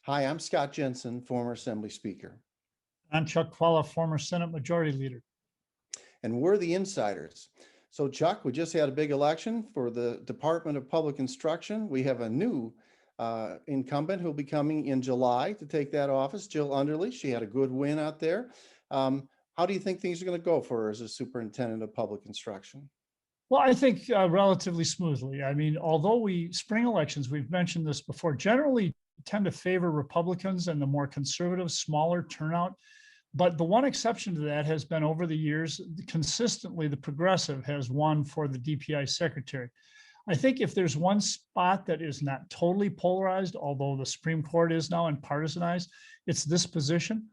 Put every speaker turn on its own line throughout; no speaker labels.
Hi, I'm Scott Jensen, former Assembly Speaker,
I'm Chuck Chvala, former Senate Majority Leader.
and we're the Insiders. So, Chuck, we just had a big election for the Department of Public Instruction. We have a new incumbent who'll be coming in July to take that office, Jill Underlys. She had a good win out there. How do you think things are going to go for her as a superintendent of public instruction?
Well, I think relatively smoothly. I mean, although spring elections, we've mentioned this before, generally tend to favor Republicans and the more conservative, smaller turnout. But the one exception to that has been over the years, consistently the progressive has won for the DPI secretary. I think if there's one spot that is not totally polarized, although the Supreme Court is now and partisanized, it's this position.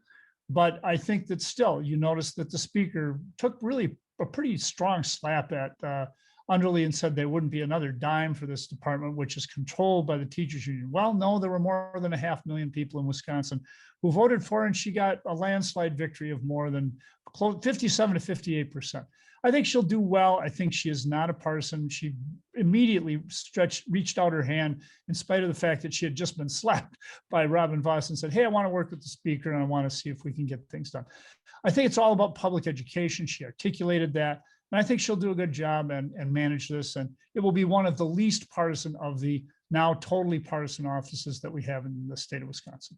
But I think that still, you notice that the speaker took really a pretty strong slap at Underly and said there wouldn't be another dime for this department, which is controlled by the teachers union. Well, no, there were more than 500,000 people in Wisconsin who voted for her, and she got a landslide victory of more than 57 to 58%. I think she'll do well. I think she is not a partisan. She immediately reached out her hand in spite of the fact that she had just been slapped by Robin Voss and said, hey, I want to work with the speaker and I want to see if we can get things done. I think it's all about public education. She articulated that. And I think she'll do a good job and manage this. And it will be one of the least partisan of the now totally partisan offices that we have in the state of Wisconsin.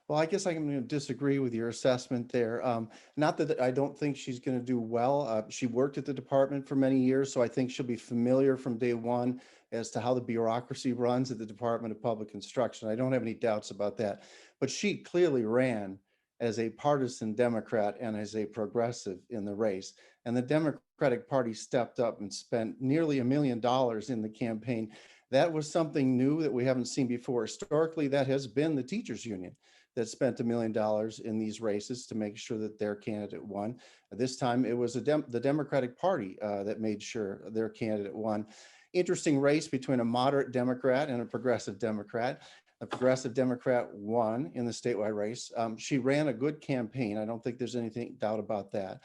Well, I guess I'm going to disagree with your assessment there. Not that I don't think she's going to do well. She worked at the department for many years, so I think she'll be familiar from day one as to how the bureaucracy runs at the Department of Public Instruction. I don't have any doubts about that. But she clearly ran as a partisan Democrat and as a progressive in the race. And the Democratic Party stepped up and spent nearly $1 million in the campaign. That was something new that we haven't seen before. Historically, that has been the teachers union that spent $1 million in these races to make sure that their candidate won. This time it was the Democratic Party that made sure their candidate won. Interesting race between a moderate Democrat and a progressive Democrat. The progressive Democrat won in the statewide race. She ran a good campaign. I don't think there's anything doubt about that.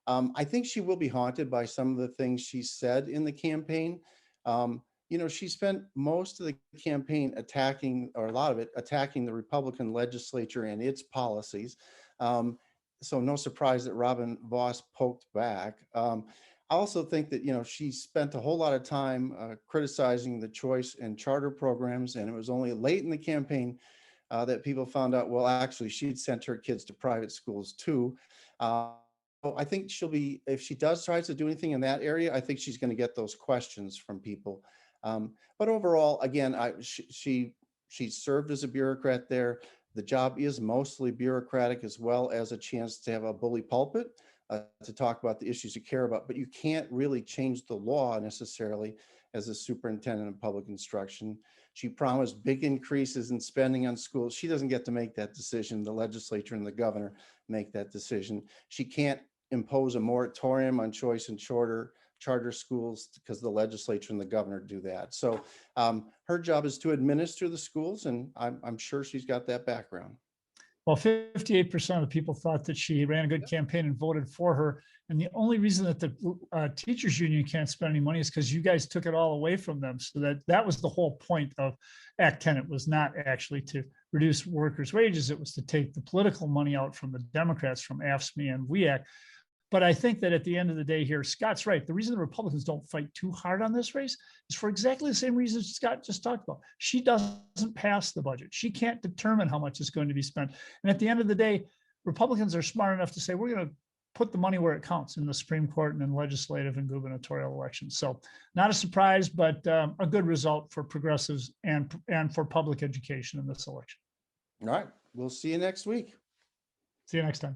I think she will be haunted by some of the things she said in the campaign. She spent most of the campaign attacking, or a lot of it, attacking the Republican legislature and its policies. So no surprise that Robin Voss poked back. I also think that, she spent a whole lot of time criticizing the choice and charter programs, and it was only late in the campaign that people found out, well, actually, she'd sent her kids to private schools too. I think if she tries to do anything in that area, I think she's going to get those questions from people. But overall, again, she served as a bureaucrat there. The job is mostly bureaucratic, as well as a chance to have a bully pulpit to talk about the issues you care about. But you can't really change the law necessarily as a superintendent of public instruction. She promised big increases in spending on schools. She doesn't get to make that decision. The legislature and the governor make that decision. She can't impose a moratorium on choice and charter schools because the legislature and the governor do that. So her job is to administer the schools, and I'm sure she's got that background.
Well, 58% of the people thought that she ran a good campaign and voted for her. And the only reason that the teachers union can't spend any money is because you guys took it all away from them. So that was the whole point of Act 10. It was not actually to reduce workers' wages. It was to take the political money out from the Democrats, from AFSCME and WEAC. But I think that at the end of the day here, Scott's right. The reason the Republicans don't fight too hard on this race is for exactly the same reason Scott just talked about. She doesn't pass the budget. She can't determine how much is going to be spent. And at the end of the day, Republicans are smart enough to say, we're going to put the money where it counts in the Supreme Court and in legislative and gubernatorial elections. So not a surprise, but a good result for progressives and for public education in this election.
All right. We'll see you next week.
See you next time.